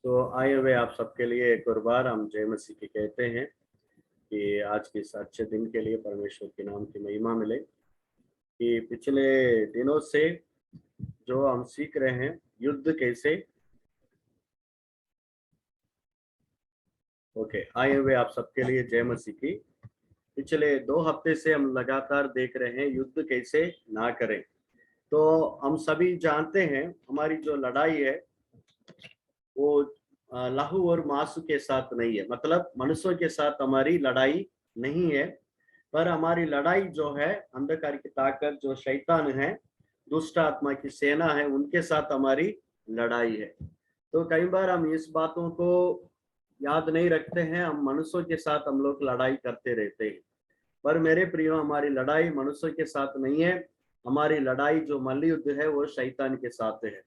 तो आए हुए आप सबके लिए एक और बार हम जय मसीह की कहते हैं कि आज के इस अच्छे दिन के लिए परमेश्वर के नाम की महिमा मिले। कि पिछले दिनों से जो हम सीख रहे हैं युद्ध कैसे, आए हुए आप सबके लिए जय मसीह की। पिछले 2 हफ्ते से हम लगातार देख रहे हैं युद्ध कैसे ना करें। तो हम सभी जानते हैं हमारी जो लड़ाई है वो लहू और मांस के साथ नहीं है, मतलब मनुष्यों के साथ हमारी लड़ाई नहीं है, पर हमारी लड़ाई जो है अंधकार की ताकत जो शैतान है, दुष्ट आत्मा की सेना है, उनके साथ हमारी लड़ाई है। तो कई बार हम इस बातों को याद नहीं रखते हैं, हम मनुष्यों के साथ हम लोग लड़ाई करते रहते हैं। पर मेरे प्रियो, हमारी लड़ाई मनुष्यों के साथ नहीं है, हमारी लड़ाई जो मल्लयुद्ध है वो शैतान के साथ है।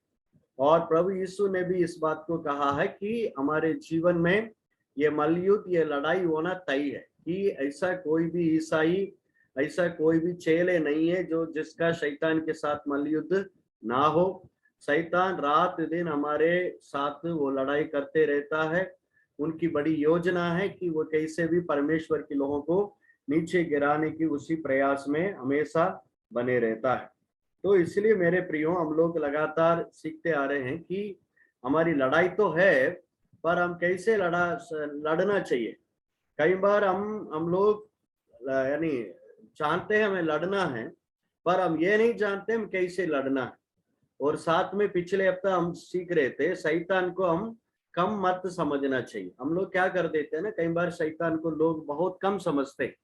और प्रभु यीशु ने भी इस बात को कहा है कि हमारे जीवन में ये मल्लयुद्ध, ये लड़ाई होना तय है कि ऐसा कोई भी ईसाई, ऐसा कोई भी चेले नहीं है जो जिसका शैतान के साथ मल्लयुद्ध ना हो। शैतान रात दिन हमारे साथ वो लड़ाई करते रहता है। उनकी बड़ी योजना है कि वो कैसे भी परमेश्वर के लोगों को नीचे गिराने की उसी प्रयास में हमेशा बने रहता है। तो इसलिए मेरे प्रियो, हम लोग लगातार सीखते आ रहे हैं कि हमारी लड़ाई तो है, पर हम कैसे लड़ना चाहिए। कई बार हम लोग यानी जानते हैं हमें लड़ना है, पर हम ये नहीं जानते हम कैसे लड़ना है। और साथ में पिछले हफ्ता हम सीख रहे थे शैतान को हम कम मत समझना चाहिए। हम लोग क्या कर देते हैं ना, कई बार शैतान को लोग बहुत कम समझते हैं।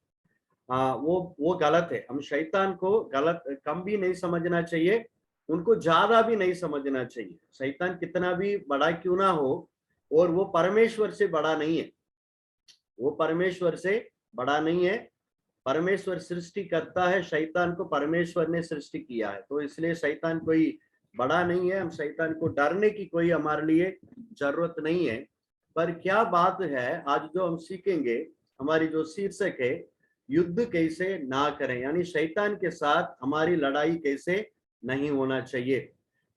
वो गलत है। हम शैतान को गलत कम भी नहीं समझना चाहिए, उनको ज्यादा भी नहीं समझना चाहिए। शैतान कितना भी बड़ा क्यों ना हो, और वो परमेश्वर से बड़ा नहीं है। वो परमेश्वर से बड़ा नहीं है। परमेश्वर सृष्टि करता है, शैतान को परमेश्वर ने सृष्टि किया है। तो इसलिए शैतान कोई बड़ा नहीं है। हम शैतान को डरने की कोई हमारे लिए जरूरत नहीं है। पर क्या बात है, आज जो हम सीखेंगे, हमारी जो शीर्षक है युद्ध कैसे ना करें, यानी शैतान के साथ हमारी लड़ाई कैसे नहीं होना चाहिए।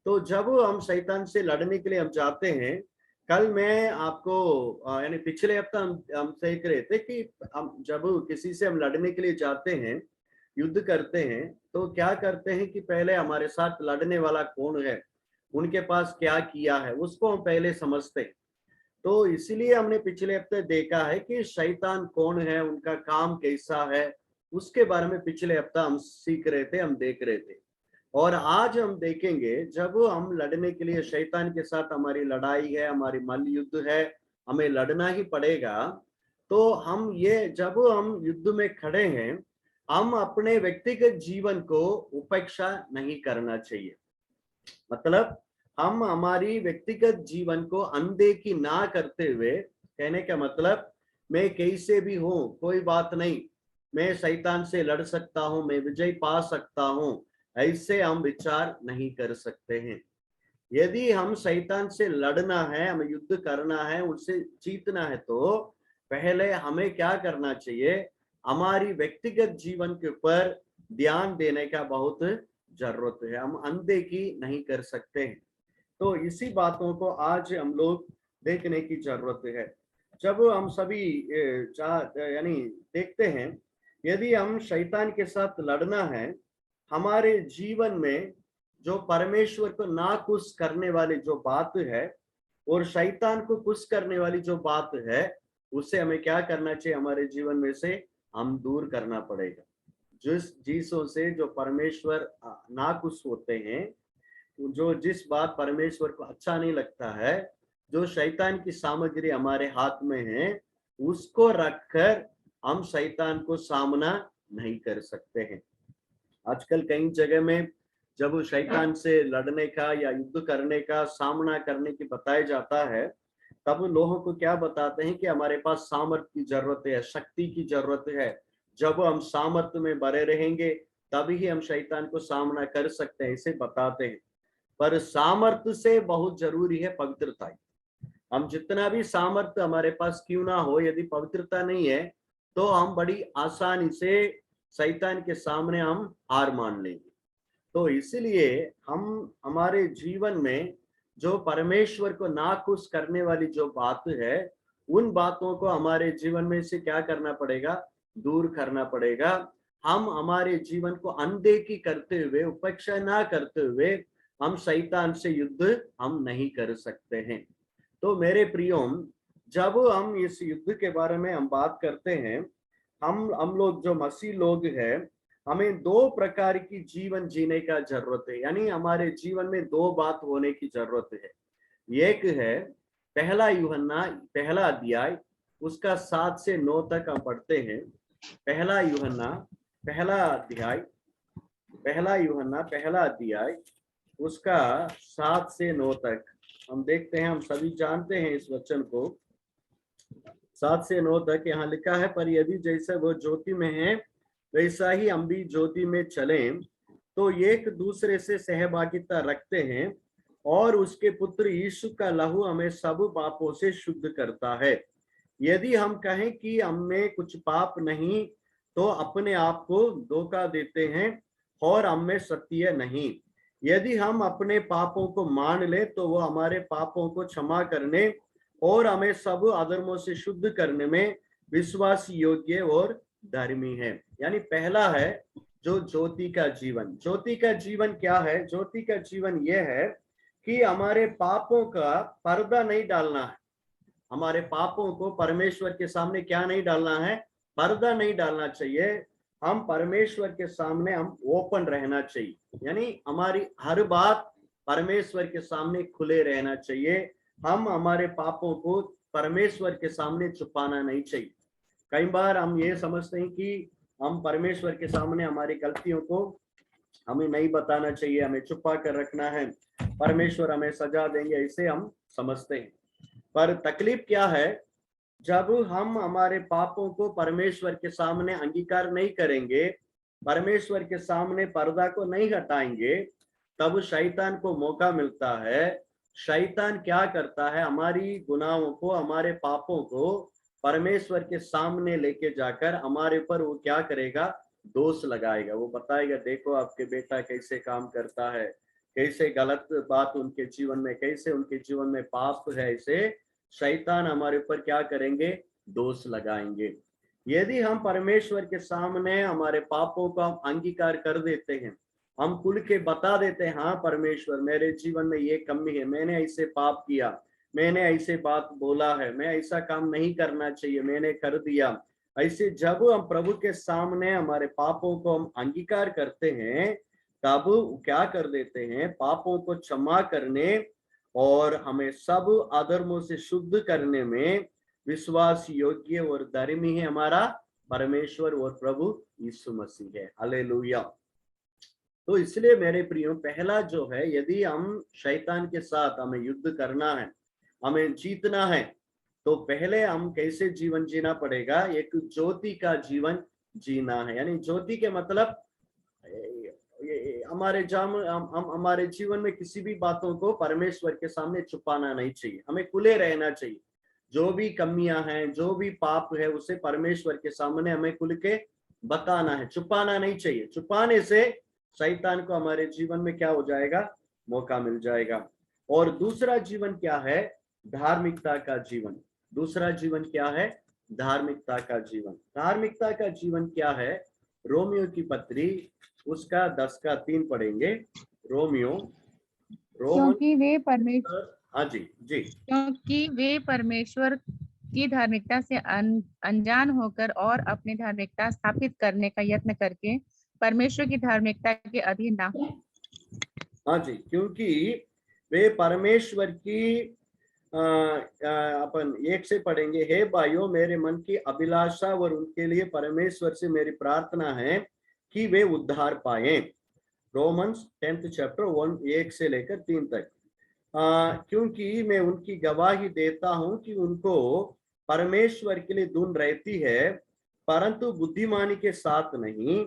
तो जब हम शैतान से लड़ने के लिए हम जाते हैं, कल मैं आपको यानी पिछले हफ्ता हम सीख रहे थे कि हम जब किसी से हम लड़ने के लिए जाते हैं, युद्ध करते हैं, तो क्या करते हैं कि पहले हमारे साथ लड़ने वाला कौन है, उनके पास क्या किया है, उसको हम पहले समझते हैं। तो इसीलिए हमने पिछले हफ्ते देखा है कि शैतान कौन है, उनका काम कैसा है, उसके बारे में पिछले हफ्ता हम सीख रहे थे, हम देख रहे थे। और आज हम देखेंगे जब हम लड़ने के लिए शैतान के साथ हमारी लड़ाई है, हमारी मल्ल युद्ध है, हमें लड़ना ही पड़ेगा। तो हम ये जब हम युद्ध में खड़े हैं, हम अपने व्यक्तिगत जीवन को उपेक्षा नहीं करना चाहिए। मतलब हम हमारी व्यक्तिगत जीवन को अनदेखी ना करते हुए, कहने का मतलब मैं कैसे भी हूं कोई बात नहीं, मैं शैतान से लड़ सकता हूं, मैं विजय पा सकता हूं, ऐसे हम विचार नहीं कर सकते हैं। यदि हम शैतान से लड़ना है, हमें युद्ध करना है, उससे जीतना है, तो पहले हमें क्या करना चाहिए, हमारी व्यक्तिगत जीवन के ऊपर ध्यान देने का बहुत जरूरत है। हम अनदेखी नहीं कर सकते हैं। तो इसी बातों को आज हम लोग देखने की जरूरत है। जब हम सभी यानी देखते हैं, यदि हम शैतान के साथ लड़ना है, हमारे जीवन में जो परमेश्वर को ना खुश करने वाली जो बात है और शैतान को खुश करने वाली जो बात है, उससे हमें क्या करना चाहिए, हमारे जीवन में से हम दूर करना पड़ेगा। जिस चीजों से जो परमेश्वर नाखुश होते हैं, जो जिस बात परमेश्वर को अच्छा नहीं लगता है, जो शैतान की सामग्री हमारे हाथ में है, उसको रखकर हम शैतान को सामना नहीं कर सकते हैं। आजकल कई जगह में जब शैतान से लड़ने का या युद्ध करने का सामना करने की बताया जाता है, तब लोगों को क्या बताते हैं कि हमारे पास सामर्थ्य की जरूरत है, शक्ति की जरूरत है। जब हम सामर्थ्य में बने रहेंगे तभी ही हम शैतान को सामना कर सकते हैं, इसे बताते हैं। पर सामर्थ्य से बहुत जरूरी है पवित्रता। हम जितना भी सामर्थ्य हमारे पास क्यों ना हो, यदि पवित्रता नहीं है, तो हम बड़ी आसानी से शैतान के सामने हम हार मान लेंगे। तो इसलिए हम हमारे जीवन में जो परमेश्वर को नाखुश करने वाली जो बात है, उन बातों को हमारे जीवन में से क्या करना पड़ेगा, दूर करना पड़ेगा। हम हमारे जीवन को अनदेखी करते हुए, उपेक्षा ना करते हुए हम शैतान से युद्ध हम नहीं कर सकते हैं। तो मेरे प्रियो, जब हम इस युद्ध के बारे में हम बात करते हैं, हम लोग जो मसीह लोग हैं, हमें दो प्रकार की जीवन जीने का जरूरत है। यानी हमारे जीवन में दो बात होने की जरूरत है। एक है पहला यूहन्ना पहला अध्याय, उसका 7 से 9 तक हम पढ़ते हैं। पहला यूहन्ना पहला अध्याय, पहला यूहन्ना पहला अध्याय, उसका 7 से 9 तक हम देखते हैं। हम सभी जानते हैं इस वचन को। 7 से 9 तक यहाँ लिखा है, पर यदि जैसे वो ज्योति में है वैसा ही हम भी ज्योति में चलें, तो एक दूसरे से सहभागिता रखते हैं, और उसके पुत्र यीशु का लहू हमें सब पापों से शुद्ध करता है। यदि हम कहें कि हममें कुछ पाप नहीं, तो अपने आप को धोखा देते हैं और हममें सत्य नहीं। यदि हम अपने पापों को मान ले, तो वो हमारे पापों को क्षमा करने और हमें सब अधर्मों से शुद्ध करने में विश्वास योग्य और धर्मी है। यानी पहला है जो ज्योति का जीवन। ज्योति का जीवन क्या है? ज्योति का जीवन यह है कि हमारे पापों का पर्दा नहीं डालना है। हमारे पापों को परमेश्वर के सामने क्या नहीं डालना है? पर्दा नहीं डालना चाहिए। हम परमेश्वर के सामने हम ओपन रहना चाहिए। यानी हमारी हर बात परमेश्वर के सामने खुले रहना चाहिए। हम हमारे पापों को परमेश्वर के सामने छुपाना नहीं चाहिए। कई बार हम ये समझते हैं कि हम परमेश्वर के सामने हमारी गलतियों को हमें नहीं बताना चाहिए, हमें छुपा कर रखना है, परमेश्वर हमें सजा देंगे, ऐसे हम समझते हैं। पर तकलीफ क्या है, जब हम हमारे पापों को परमेश्वर के सामने अंगीकार नहीं करेंगे, परमेश्वर के सामने पर्दा को नहीं हटाएंगे, तब शैतान को मौका मिलता है। शैतान क्या करता है? हमारी गुनाहों को, हमारे पापों को परमेश्वर के सामने लेके जाकर हमारे ऊपर वो क्या करेगा? दोष लगाएगा। वो बताएगा, देखो आपके बेटा कैसे काम करता है, कैसे गलत बात उनके जीवन में, कैसे उनके जीवन में पाप है। ऐसे शैतान हमारे ऊपर क्या करेंगे? दोष लगाएंगे। यदि हम परमेश्वर के सामने हमारे पापों को हम अंगीकार कर देते हैं, हम खुल के बता देते हैं, हाँ परमेश्वर मेरे जीवन में ये कमी है, मैंने ऐसे पाप किया, मैंने ऐसे बात बोला है, मैं ऐसा काम नहीं करना चाहिए, मैंने कर दिया। ऐसे जब हम प्रभु के सामने हमारे पापों को हम अंगीकार करते हैं, तब क्या कर देते हैं? पापों को क्षमा करने और हमें सब अधर्मों से शुद्ध करने में विश्वास योग्य और धर्मी है हमारा परमेश्वर और प्रभु यीशु मसीह है। हालेलुया। तो इसलिए मेरे प्रियो, पहला जो है, यदि हम शैतान के साथ हमें युद्ध करना है, हमें जीतना है, तो पहले हम कैसे जीवन जीना पड़ेगा? एक ज्योति का जीवन जीना है। यानी ज्योति के मतलब हमारे हमारे जीवन में किसी भी बातों को परमेश्वर के सामने छुपाना नहीं चाहिए, हमें खुले रहना चाहिए। जो भी कमियां हैं, जो भी पाप है, उसे परमेश्वर के सामने हमें खुल के बताना है, छुपाना नहीं चाहिए। छुपाने से शैतान को हमारे जीवन में क्या हो जाएगा? मौका मिल जाएगा। और दूसरा जीवन क्या है? धार्मिकता का जीवन। दूसरा जीवन क्या है? धार्मिकता का जीवन। धार्मिकता का जीवन क्या है? रोमियो की पत्री, उसका 10 का 3 पढ़ेंगे। रोमियो क्योंकि वे परमेश्वर हाँ जी जी क्योंकि वे परमेश्वर की धार्मिकता से अनजान होकर और अपनी धार्मिकता स्थापित करने का यत्न करके परमेश्वर की धार्मिकता के अधीन ना हो। हाँ जी, क्योंकि वे परमेश्वर की अपन 1 से पढ़ेंगे। हे भाइयों, मेरे मन की अभिलाषा और उनके लिए परमेश्वर से मेरी प्रार्थना है कि वे उद्धार पाए। रोमन्स 10th चैप्टर 1 से लेकर 3 तक। क्योंकि मैं उनकी गवाही देता हूं कि उनको परमेश्वर के लिए धुन रहती है, परंतु बुद्धिमानी के साथ नहीं,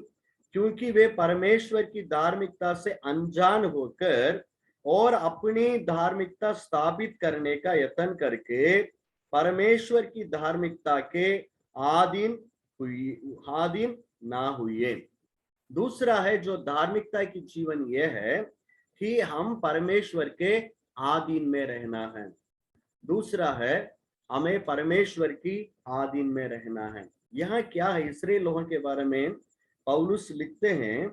क्योंकि वे परमेश्वर की धार्मिकता से अनजान होकर और अपनी धार्मिकता स्थापित करने का यत्न करके परमेश्वर की धार्मिकता के आधीन ना हुए। दूसरा है जो धार्मिकता की जीवन यह है कि हम परमेश्वर के आधीन में रहना है। दूसरा है हमें परमेश्वर की आधीन में रहना है। यहाँ क्या है, इसराइल लोगों के बारे में पौलुस लिखते हैं,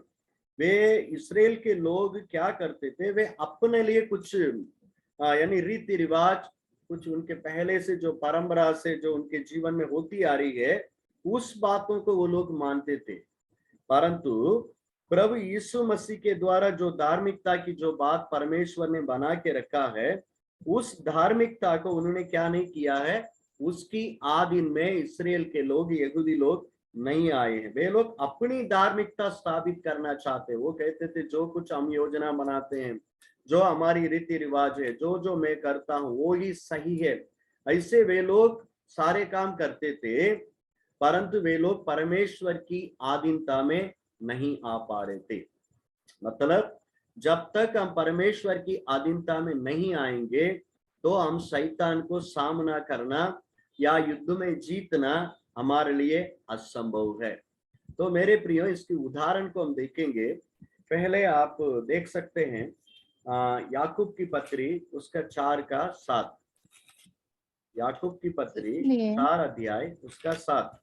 वे इसराइल के लोग क्या करते थे, वे अपने लिए कुछ यानी रीति रिवाज, कुछ उनके पहले से जो परंपरा से जो उनके जीवन में होती आ रही है, उस बातों को वो लोग मानते थे। परंतु प्रभु यीशु मसीह के द्वारा जो धार्मिकता की जो बात परमेश्वर ने बना के रखा है, उस धार्मिकता को उन्होंने क्या नहीं किया है, उसकी आधीन में इसराइल के लोग, यहूदी लोग नहीं आए हैं। वे लोग अपनी धार्मिकता स्थापित करना चाहते। वो कहते थे जो कुछ हम योजना बनाते हैं, जो हमारी रीति रिवाज है, जो जो मैं करता हूं वो ही सही है, ऐसे वे लोग सारे काम करते थे। परंतु वे लोग परमेश्वर की आधीनता में नहीं आ पा रहे थे। मतलब जब तक हम परमेश्वर की अधीनता में नहीं आएंगे, तो हम शैतान को सामना करना या युद्ध में जीतना हमारे लिए असंभव है। तो मेरे प्रियो, इसकी उदाहरण को हम देखेंगे। पहले आप देख सकते हैं याकूब की पत्री उसका 4:7। याकूब की पत्री 4 अध्याय उसका 7।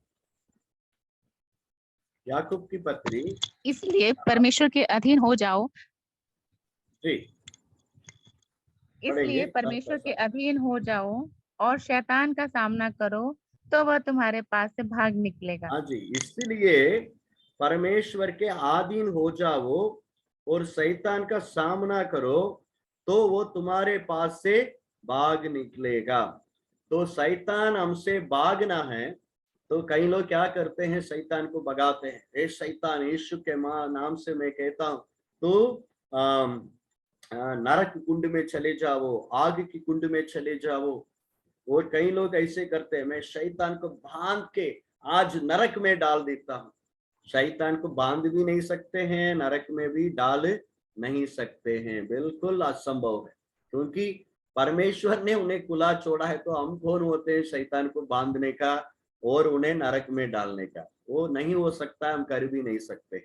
याकूब की पत्री, इसलिए परमेश्वर के अधीन हो जाओ। जी इसलिए परमेश्वर के अधीन हो जाओ और शैतान का सामना करो, तो वह तुम्हारे पास से भाग निकलेगा। हाँ जी, इसलिए परमेश्वर के अधीन हो जाओ और शैतान का सामना करो, तो वो तुम्हारे पास से भाग निकलेगा। तो शैतान हमसे भागना है, तो कई लोग क्या करते हैं, शैतान को भगाते हैं। ए शैतान, यीशु के नाम से मैं कहता हूं, तो नरक कुंड में चले जाओ, आग की कुंड में चले जाओ। और कई लोग ऐसे करते हैं, मैं शैतान को बांध के आज नरक में डाल देता हूं। शैतान को बांध भी नहीं सकते हैं, नरक में भी डाल नहीं सकते हैं, बिल्कुल असंभव है। क्योंकि परमेश्वर ने उन्हें खुला छोड़ा है, तो हम कौन होते हैं शैतान को बांधने का और उन्हें नरक में डालने का? वो नहीं हो सकता, हम कर भी नहीं सकते।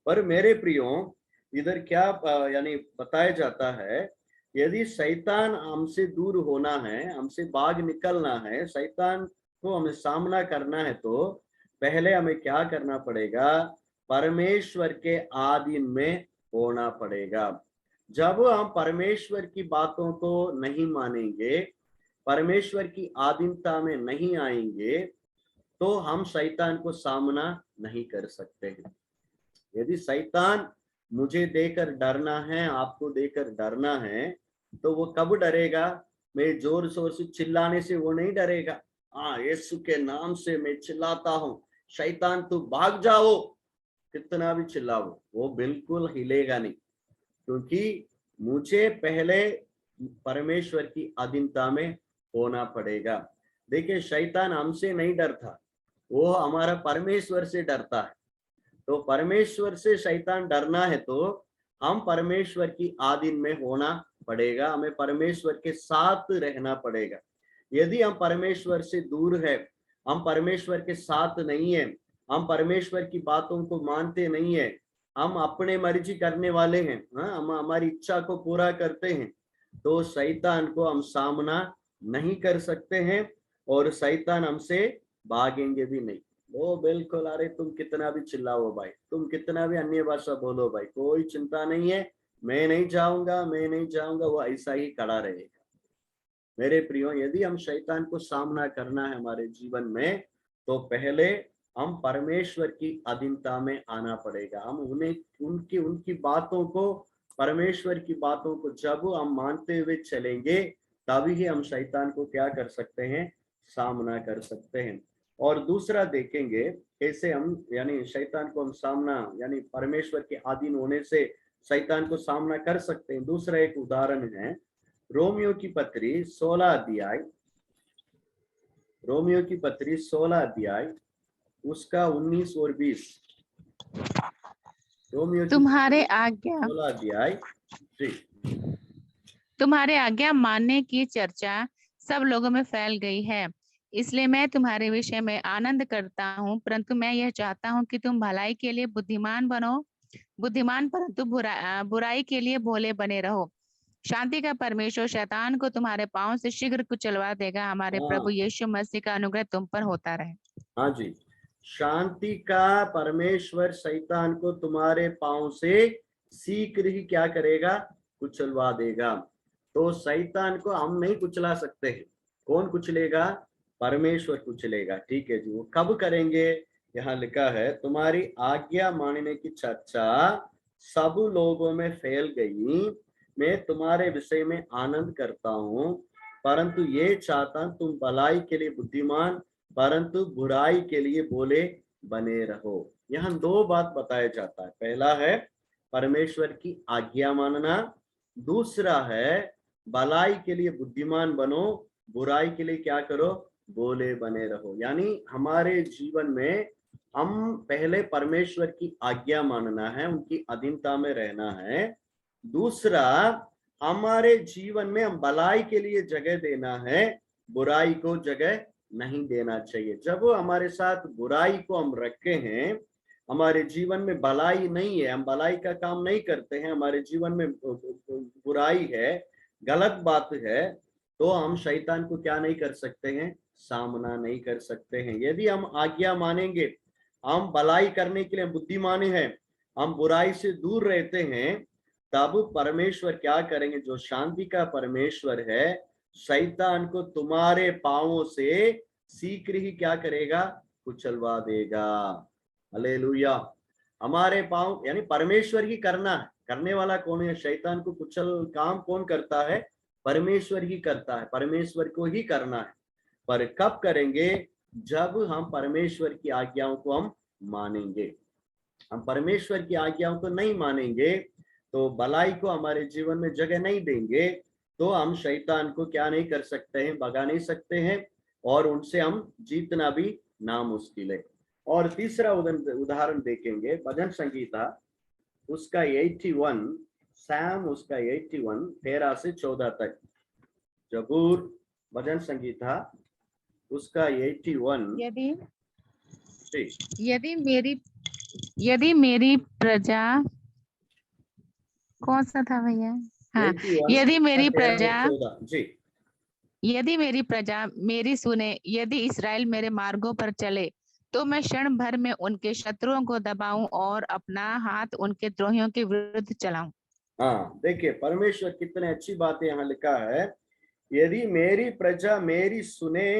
पर मेरे प्रियो, इधर क्या यानी बताया जाता है, यदि शैतान हमसे दूर होना है, हमसे भाग निकलना है, शैतान को हमें सामना करना है, तो पहले हमें क्या करना पड़ेगा? परमेश्वर के अधीन में होना पड़ेगा। जब हम परमेश्वर की बातों को नहीं मानेंगे, परमेश्वर की अधीनता में नहीं आएंगे, तो हम शैतान को सामना नहीं कर सकते हैं। यदि शैतान मुझे देकर डरना है, आपको देकर डरना है, तो वो कब डरेगा? मैं जोर शोर से चिल्लाने से वो नहीं डरेगा। हाँ, यीशु के नाम से मैं चिल्लाता हूँ, शैतान तू भाग जाओ, कितना भी चिल्लाओ, वो बिल्कुल हिलेगा नहीं। क्योंकि मुझे पहले परमेश्वर की अधीनता में होना पड़ेगा। देखिए, शैतान हमसे नहीं डरता, वो हमारा परमेश्वर से डरता है। तो परमेश्वर से शैतान डरना है, तो हम परमेश्वर की अधीन में होना पड़ेगा, हमें परमेश्वर के साथ रहना पड़ेगा। यदि हम परमेश्वर से दूर है, हम परमेश्वर के साथ नहीं है, हम परमेश्वर की बातों को मानते नहीं है, हम अपने मर्जी करने वाले हैं, हम हमारी इच्छा को पूरा करते हैं, तो शैतान को हम सामना नहीं कर सकते हैं और शैतान हमसे भागेंगे भी नहीं। वो बिल्कुल, अरे तुम कितना भी चिल्लाओ भाई, तुम कितना भी अन्य भाषा बोलो भाई, कोई चिंता नहीं है, मैं नहीं जाऊंगा, मैं नहीं जाऊंगा, वो ऐसा ही खड़ा रहेगा। मेरे प्रियो, यदि हम शैतान को सामना करना है हमारे जीवन में, तो पहले हम परमेश्वर की अधीनता में आना पड़ेगा। हम उन्हें उनकी उनकी बातों को, परमेश्वर की बातों को जब हम मानते हुए चलेंगे, तभी ही हम शैतान को क्या कर सकते हैं? सामना कर सकते हैं। और दूसरा देखेंगे कैसे हम यानी शैतान को हम सामना यानी परमेश्वर के अधीन होने से शैतान को सामना कर सकते हैं। दूसरा एक उदाहरण है रोमियो की पत्री 16 अध्याय, रोमियो की पत्री 16 अध्याय उसका 19 और 20। रोमियो तुम्हारे आज्ञा 16 अध्याय जी। तुम्हारे आज्ञा मानने की चर्चा सब लोगों में फैल गई है, इसलिए मैं तुम्हारे विषय में आनंद करता हूँ। परंतु मैं यह चाहता हूँ कि तुम भलाई के लिए बुद्धिमान बनो, बुद्धिमान परंतु बुराई के लिए भोले बने रहो। शांति का परमेश्वर शैतान को तुम्हारे पांव से शीघ्र कुचलवा देगा। हमारे हाँ। प्रभु यीशु मसीह का अनुग्रह तुम पर होता रहे। हाँ जी, शांति का परमेश्वर शैतान को तुम्हारे पांव से शीघ्र ही क्या करेगा, कुचलवा देगा। तो शैतान को हम नहीं कुचला सकते हैं, कौन कुचलेगा, परमेश्वर कुचलेगा। ठीक है जी, वो कब करेंगे, यहाँ लिखा है तुम्हारी आज्ञा मानने की चर्चा सब लोगों में फैल गई, मैं तुम्हारे विषय में आनंद करता हूँ, परंतु ये चाहता तुम भलाई के लिए बुद्धिमान परंतु बुराई के लिए बोले बने रहो। यहाँ दो बात बताया जाता है, पहला है परमेश्वर की आज्ञा मानना, दूसरा है भलाई के लिए बुद्धिमान बनो, बुराई के लिए क्या करो, बोले बने रहो। यानी हमारे जीवन में हम पहले परमेश्वर की आज्ञा मानना है, उनकी अधीनता में रहना है, दूसरा हमारे जीवन में हम भलाई के लिए जगह देना है, बुराई को जगह नहीं देना चाहिए। जब हमारे साथ बुराई को हम रखे हैं, हमारे जीवन में भलाई नहीं है, हम भलाई का काम नहीं करते हैं, हमारे जीवन में बुराई है, गलत बात है, तो हम शैतान को क्या नहीं कर सकते हैं, सामना नहीं कर सकते हैं। यदि हम आज्ञा मानेंगे, हम भलाई करने के लिए बुद्धिमान हैं, हम बुराई से दूर रहते हैं, तब परमेश्वर क्या करेंगे, जो शांति का परमेश्वर है, शैतान को तुम्हारे पांवों से शीघ्र ही क्या करेगा, कुचलवा देगा। हालेलुया। हमारे पांव यानी परमेश्वर ही करना है, करने वाला कौन है, शैतान को कुचल काम कौन करता है, परमेश्वर ही करता है, परमेश्वर को ही करना है। पर कब करेंगे, जब हम परमेश्वर की आज्ञाओं को हम मानेंगे। हम परमेश्वर की आज्ञाओं को नहीं मानेंगे तो भलाई को हमारे जीवन में जगह नहीं देंगे, तो हम शैतान को क्या नहीं कर सकते हैं, भगा नहीं सकते हैं, और उनसे हम जीतना भी नामुश्किल है। और तीसरा उदाहरण देखेंगे, भजन संगीता उसका 81, सैम उसका 81 13 से 14 तक। जबूर भजन संगीता उसका 81। यदि मेरी प्रजा, कौन सा था भैया, हाँ, यदि मेरी प्रजा मेरी सुने, यदि इस्राएल मेरे मार्गों पर चले, तो मैं क्षण भर में उनके शत्रुओं को दबाऊं और अपना हाथ उनके द्रोहियों के विरुद्ध चलाऊं। हाँ, देखिए परमेश्वर कितने अच्छी बातें यहाँ लिखा है, यदि मेरी प्रजा मेरी सुने,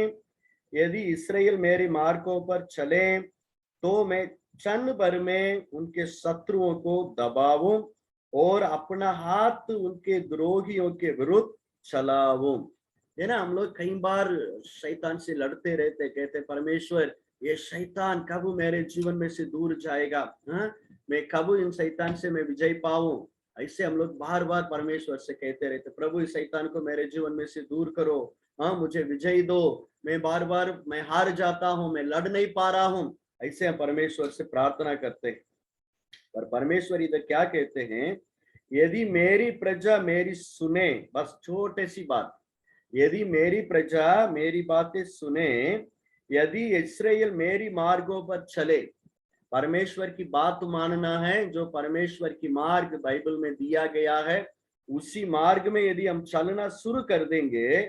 यदि इस्राएल मेरे मार्गों पर चले, तो मैं क्षण भर में उनके शत्रुओं को दबाऊं और अपना हाथ उनके द्रोहियों के विरुद्ध चलाऊं। है ना, हम लोग कई बार शैतान से लड़ते रहते, कहते परमेश्वर ये शैतान कब मेरे जीवन में से दूर जाएगा, हाँ, मैं कब इन शैतान से मैं विजय पाऊं। ऐसे हम लोग बार बार परमेश्वर से कहते रहते, प्रभु इस शैतान को मेरे जीवन में से दूर करो, हाँ, मुझे विजय दो, मैं बार बार मैं हार जाता हूं, मैं लड़ नहीं पा रहा हूं। ऐसे हम परमेश्वर से प्रार्थना करते हैं। पर परमेश्वर इधर क्या कहते हैं, यदि मेरी प्रजा मेरी सुने, बस छोटे सी बात, यदि मेरी प्रजा मेरी बातें सुने, यदि इस्राएल मेरी मार्गों पर चले, परमेश्वर की बात मानना है, जो परमेश्वर की मार्ग बाइबल में दिया गया है, उसी मार्ग में यदि हम चलना शुरू कर देंगे,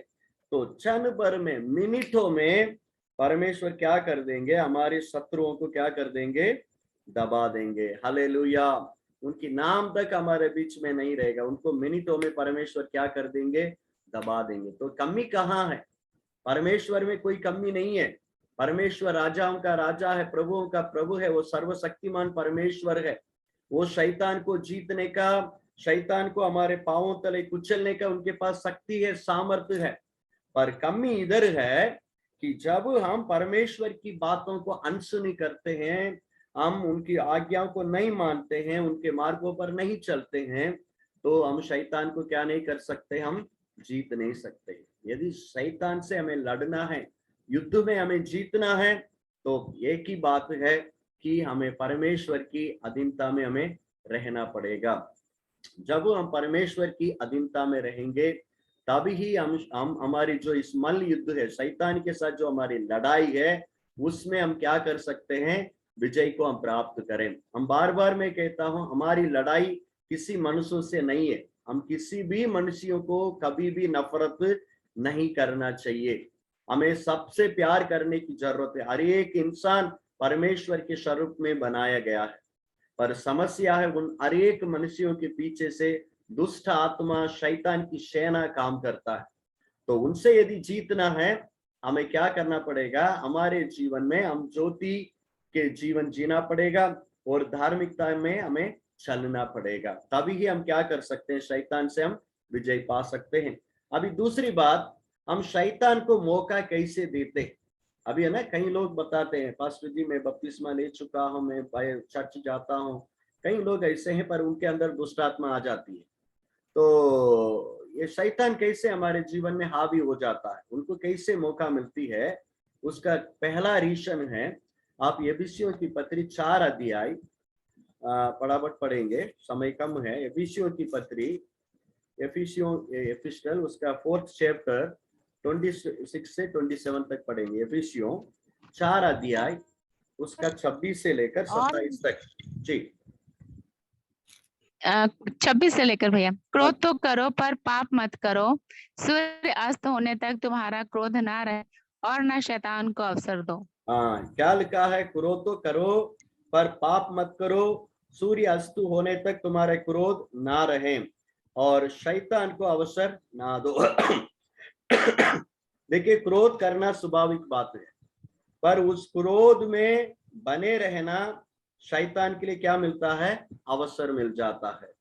तो क्षण भर में, मिनटों में परमेश्वर क्या कर देंगे, हमारे शत्रुओं को क्या कर देंगे, दबा देंगे। हालेलुया। उनकी नाम तक हमारे बीच में नहीं रहेगा, उनको मिनटों में परमेश्वर क्या कर देंगे, दबा देंगे। तो कमी कहाँ है, परमेश्वर में कोई कमी नहीं है। परमेश्वर राजाओं का राजा है, प्रभुओं का प्रभु है, वो सर्वशक्तिमान परमेश्वर है। वो शैतान को जीतने का, शैतान को हमारे पांवों तले कुचलने का उनके पास शक्ति है, सामर्थ्य है। पर कमी इधर है कि जब हम परमेश्वर की बातों को अनसुनी करते हैं, हम उनकी आज्ञाओं को नहीं मानते हैं, उनके मार्गों पर नहीं चलते हैं, तो हम शैतान को क्या नहीं कर सकते, हम जीत नहीं सकते। यदि शैतान से हमें लड़ना है, युद्ध में हमें जीतना है, तो एक ही बात है कि हमें परमेश्वर की अधीनता में हमें रहना पड़ेगा। जब हम परमेश्वर की अधीनता में रहेंगे, तभी ही हम हमारी जो इस मल्ल युद्ध है, शैतान के साथ जो हमारी लड़ाई है, उसमें हम क्या कर सकते हैं, विजय को हम प्राप्त करें। हम बार बार मैं कहता हूं, हमारी लड़ाई किसी मनुष्यों से नहीं है, हम किसी भी मनुष्यों को कभी भी नफरत नहीं करना चाहिए। हमें सबसे प्यार करने की जरूरत है। हर एक इंसान परमेश्वर के स्वरूप में बनाया गया है, पर समस्या है उन हर एक मनुष्यों के पीछे से दुष्ट आत्मा शैतान की सेना काम करता है। तो उनसे यदि जीतना है, हमें क्या करना पड़ेगा? हमारे जीवन में हम ज्योति के जीवन जीना पड़ेगा और धार्मिकता में हमें चलना पड़ेगा। तभी ही हम क्या कर सकते हैं? शैतान से हम विजय पा सकते हैं। अभी दूसरी बात, हम शैतान को मौका कैसे देते हैं? अभी है ना, कई लोग बताते हैं, पास्टर जी मैं बपतिस्मा ले चुका हूं, मैं चर्च जाता हूं। कई लोग ऐसे हैं पर उनके अंदर दुष्ट आत्मा आ जाती है। तो ये शैतान कैसे हमारे जीवन में हावी हो जाता है, उनको कैसे मौका मिलती है? उसका पहला रीजन है, आप एफिसियों की पत्री 4 अध्याय फटाफट पढ़ेंगे, समय कम है। एफिसियों की पत्री, एफिसियल उसका 4th चैप्टर 26 से 27 तक पढ़ेंगे। एफिसियों 4 अध्याय उसका 26 से लेकर और 27 तक। जी 26 से लेकर भैया। हाँ, क्रोध तो करो पर पाप मत करो, सूर्य अस्त होने तक तुम्हारा क्रोध ना रहे और न शैतान को अवसर दो। हाँ, क्या लिखा है? क्रोध तो करो पर पाप मत करो, सूर्य अस्त होने तक तुम्हारे क्रोध ना रहे और शैतान को अवसर ना दो। देखिए, क्रोध करना स्वाभाविक बात है, पर उस क्रोध में बने रहना शैतान के लिए क्या मिलता है? अवसर मिल जाता है।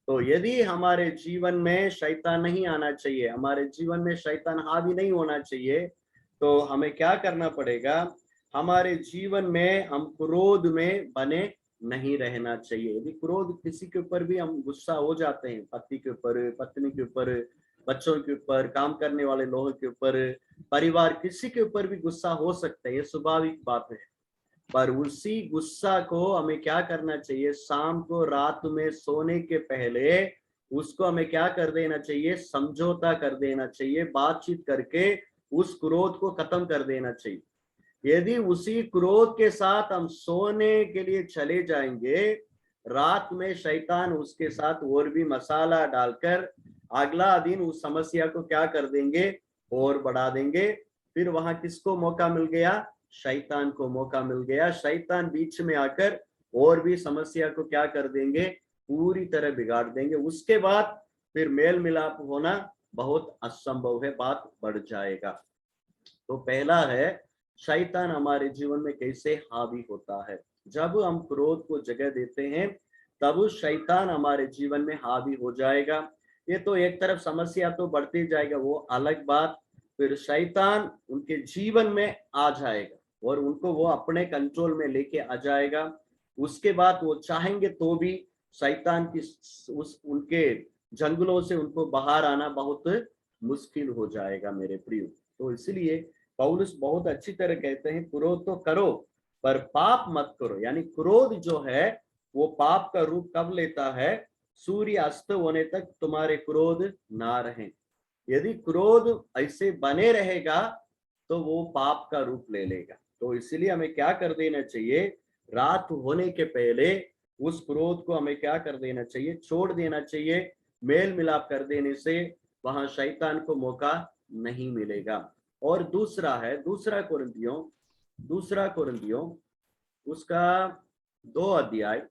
तो यदि हमारे जीवन में शैतान नहीं आना चाहिए, हमारे जीवन में शैतान हावी नहीं होना चाहिए, तो हमें क्या करना पड़ेगा? हमारे जीवन में हम क्रोध में बने नहीं रहना चाहिए। यदि क्रोध किसी के ऊपर भी हम गुस्सा हो जाते हैं, पति के ऊपर, पत्नी के ऊपर, बच्चों के ऊपर, काम करने वाले लोगों के ऊपर, परिवार किसी के ऊपर भी गुस्सा हो सकता है, ये स्वाभाविक बात है। पर उसी गुस्सा को हमें क्या करना चाहिए? शाम को रात में सोने के पहले उसको हमें क्या कर देना चाहिए? समझौता कर देना चाहिए, बातचीत करके उस क्रोध को खत्म कर देना चाहिए। यदि उसी क्रोध के साथ हम सोने के लिए चले जाएंगे, रात में शैतान उसके साथ और भी मसाला डालकर अगला दिन उस समस्या को क्या कर देंगे? और बढ़ा देंगे। फिर वहां किसको मौका मिल गया? शैतान को मौका मिल गया। शैतान बीच में आकर और भी समस्या को क्या कर देंगे? पूरी तरह बिगाड़ देंगे। उसके बाद फिर मेल मिलाप होना बहुत असंभव है, बात बढ़ जाएगा। तो पहला है, शैतान हमारे जीवन में कैसे हावी होता है? जब हम क्रोध को जगह देते हैं, तब शैतान हमारे जीवन में हावी हो जाएगा। ये तो एक तरफ समस्या तो बढ़ती जाएगा, वो अलग बात। फिर शैतान उनके जीवन में आ जाएगा और उनको वो अपने कंट्रोल में लेके आ जाएगा। उसके बाद वो चाहेंगे तो भी शैतान की उस उनके जंगलों से उनको बाहर आना बहुत मुश्किल हो जाएगा मेरे प्रियो। तो इसलिए पौलुस बहुत अच्छी तरह कहते हैं, क्रोध तो करो पर पाप मत करो। यानी क्रोध जो है वो पाप का रूप कब लेता है? सूर्य अस्त होने तक तुम्हारे क्रोध ना रहे। यदि क्रोध ऐसे बने रहेगा तो वो पाप का रूप ले लेगा। तो इसलिए हमें क्या कर देना चाहिए? रात होने के पहले उस क्रोध को हमें क्या कर देना चाहिए? छोड़ देना चाहिए। मेल मिलाप कर देने से वहां शैतान को मौका नहीं मिलेगा। और दूसरा है, दूसरा कुरिन्थियों उसका 2 अध्याय,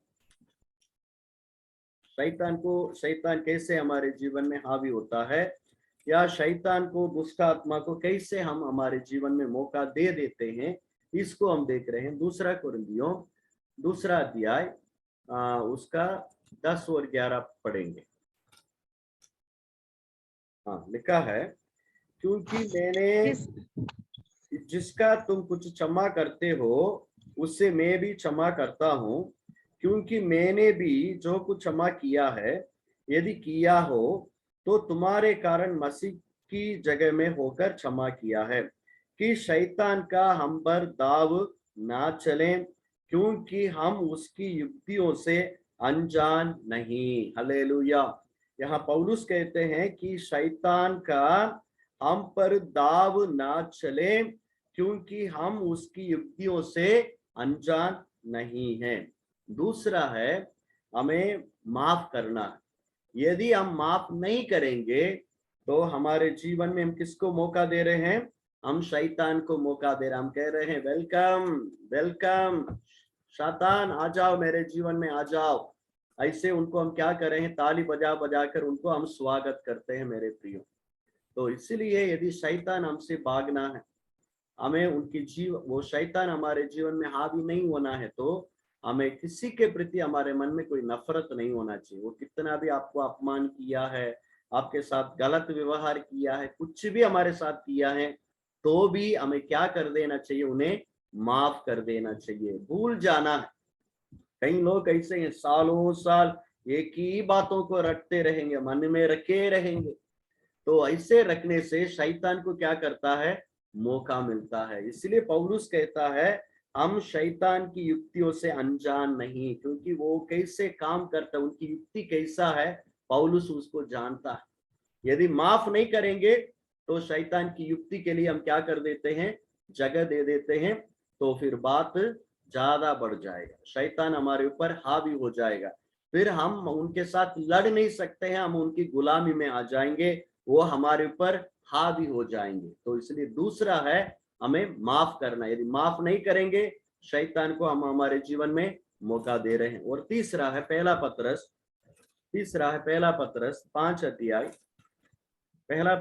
शैतान कैसे हमारे जीवन में हावी होता है, या शैतान को, दुष्ट आत्मा को कैसे हम हमारे जीवन में मौका दे देते हैं, इसको हम देख रहे हैं। दूसरा कुरिन्थियों दूसरा अध्याय उसका 10 और 11 पढ़ेंगे। हाँ, लिखा है, क्योंकि मैंने जिसका तुम कुछ क्षमा करते हो उससे मैं भी क्षमा करता हूं, क्योंकि मैंने भी जो कुछ क्षमा किया है, यदि किया हो तो तुम्हारे कारण मसीह की जगह में होकर क्षमा किया है, कि शैतान का हम पर दाव ना चले, क्योंकि हम उसकी युक्तियों से अनजान नहीं। हालेलुया। यहाँ पौलुस कहते हैं कि शैतान का हम पर दाव ना चले, क्योंकि हम उसकी युक्तियों से अनजान नहीं हैं। दूसरा है, हमें माफ करना। यदि हम माफ नहीं करेंगे तो हमारे जीवन में हम किसको मौका दे रहे हैं? हम शैतान को मौका दे रहे हैं। हम कह रहे हैं वेलकम वेलकम, शैतान आ जाओ, मेरे जीवन में आ जाओ। ऐसे उनको हम क्या कर रहे हैं? ताली बजा बजा कर उनको हम स्वागत करते हैं मेरे प्रियो। तो इसीलिए यदि शैतान हमसे भागना है, हमें उनकी वो शैतान हमारे जीवन में हावी नहीं होना है, तो हमें किसी के प्रति हमारे मन में कोई नफरत नहीं होना चाहिए। वो कितना भी आपको अपमान किया है, आपके साथ गलत व्यवहार किया है, कुछ भी हमारे साथ किया है, तो भी हमें क्या कर देना चाहिए? उन्हें माफ कर देना चाहिए, भूल जाना है। कई लोग ऐसे हैं, सालों साल एक ही बातों को रटते रहेंगे, मन में रखे रहेंगे। तो ऐसे रखने से शैतान को क्या करता है? मौका मिलता है। इसलिए पौलुस कहता है हम शैतान की युक्तियों से अनजान नहीं, क्योंकि वो कैसे काम करता है, उनकी युक्ति कैसा है, पौलुस उसको जानता है। यदि माफ नहीं करेंगे तो शैतान की युक्ति के लिए हम क्या कर देते हैं? जगह दे देते हैं। तो फिर बात ज्यादा बढ़ जाएगा, शैतान हमारे ऊपर हावी हो जाएगा, फिर हम उनके साथ लड़ नहीं सकते हैं, हम उनकी गुलामी में आ जाएंगे, वो हमारे ऊपर हावी हो जाएंगे। तो इसलिए दूसरा है हमें माफ करना। यदि माफ नहीं करेंगे, शैतान को हम हमारे जीवन में मौका दे रहे हैं। और तीसरा है पहला पत्रस 5 अध्याय, पहला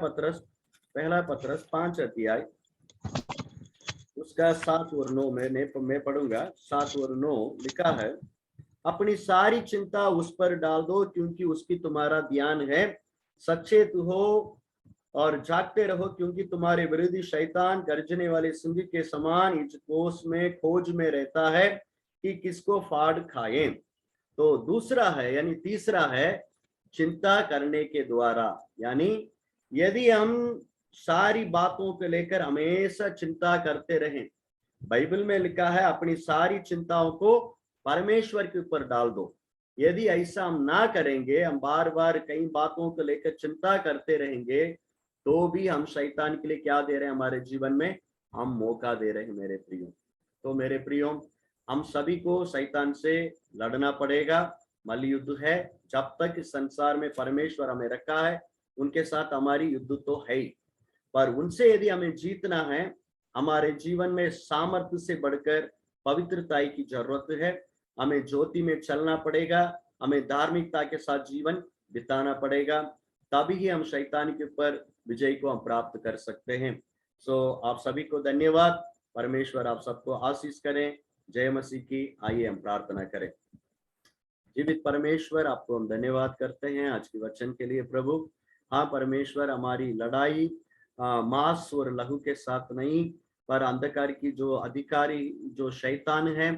पत्रस 5 अध्याय, उसका 7 और 9 मैं पढ़ूंगा। 7 और 9 लिखा है, अपनी सारी चिंता उस पर डाल दो, क्योंकि उसकी तुम्हारा ध्यान है। सचेत हो और जागते रहो, क्योंकि तुम्हारे विरोधी शैतान गर्जने वाले सिंह के समान इस कोस में खोज में रहता है कि किसको फाड़ खाए। तो दूसरा है, यानी तीसरा है चिंता करने के द्वारा। यानी यदि हम सारी बातों को लेकर हमेशा चिंता करते रहें, बाइबल में लिखा है अपनी सारी चिंताओं को परमेश्वर के ऊपर डाल दो। यदि ऐसा हम ना करेंगे, हम बार बार कई बातों को लेकर चिंता करते रहेंगे, तो भी हम शैतान के लिए क्या दे रहे हैं? हमारे जीवन में हम मौका दे रहे हैं मेरे प्रियो। तो मेरे प्रियो, हम सभी को शैतान से लड़ना पड़ेगा। मल्लयुद्ध है, जब तक इस संसार में परमेश्वर हमें रखा है, उनके साथ हमारी युद्ध तो है ही, पर उनसे यदि हमें जीतना है, हमारे जीवन में सामर्थ्य से बढ़कर पवित्रता की जरूरत है। हमें ज्योति में चलना पड़ेगा, हमें धार्मिकता के साथ जीवन बिताना पड़ेगा, तभी ही हम शैतान के ऊपर विजय को हम प्राप्त कर सकते हैं। आप सभी को धन्यवाद। परमेश्वर आप सबको आशीष करें। जय मसीह की। आइए हम प्रार्थना करें। जीवित परमेश्वर, आपको हम धन्यवाद करते हैं आज के वचन के लिए प्रभु। हाँ परमेश्वर, हमारी लड़ाई मांस और लहू के साथ नहीं, पर अंधकार की जो अधिकारी जो शैतान है,